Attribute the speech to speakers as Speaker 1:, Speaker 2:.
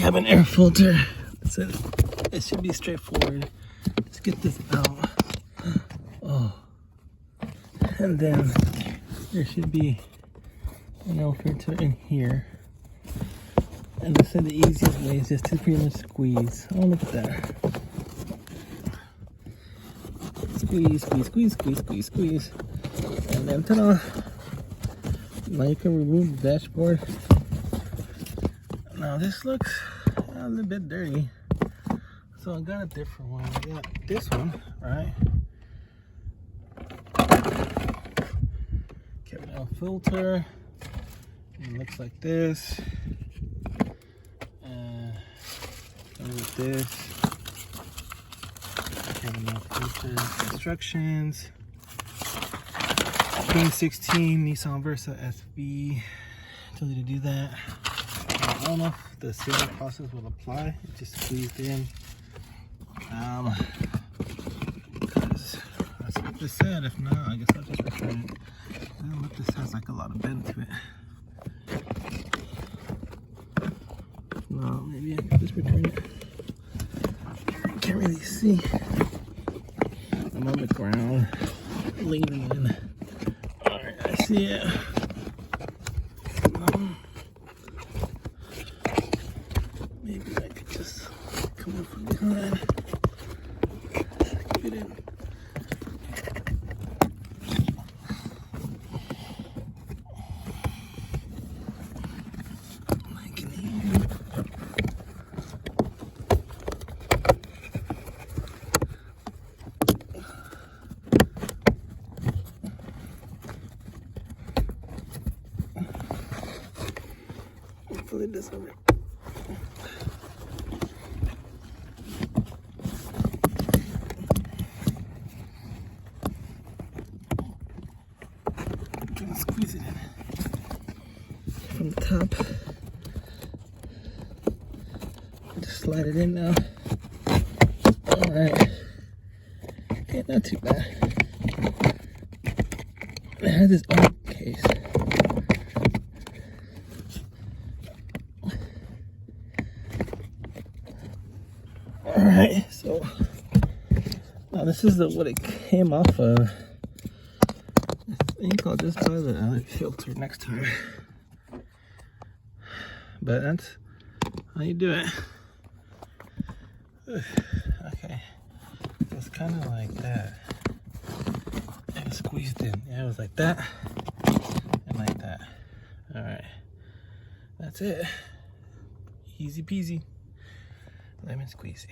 Speaker 1: have an air filter. So it should be straightforward. Let's get this out. Oh. And then there should be an air filter in here. And they said the easiest way is just to pretty much squeeze. Oh, look at that. Squeeze, squeeze, squeeze, squeeze, squeeze, squeeze. And then ta-da! Now you can remove the dashboard. Now this looks a little bit dirty. So I got a different one. I got this one, right? Cabin air filter. It looks like this. With this. Cabin air filter instructions. 2016 Nissan Versa SV. Tells you to do that. I don't know if the sealing process will apply. It just squeezed in. Because that's what this said. If not, I guess I'll just return it. And look, this has like a lot of bend to it. No, maybe I can just return it. Can't really see. I'm on the ground, leaning in. Alright, I see it. Maybe I could just come in from behind. Get in. I can hear you. Hopefully it doesn't work. Gonna squeeze it in from the top. Just slide it in now. Alright. Okay, not too bad. It has its own case. Alright, so now this is what it came off of. I think I'll just buy the other filter next time. But that's how you do it. Okay, so it's kind of like that. And squeezed in. Yeah, it was like that and like that. Alright, that's it. Easy peasy. Lemon squeezy.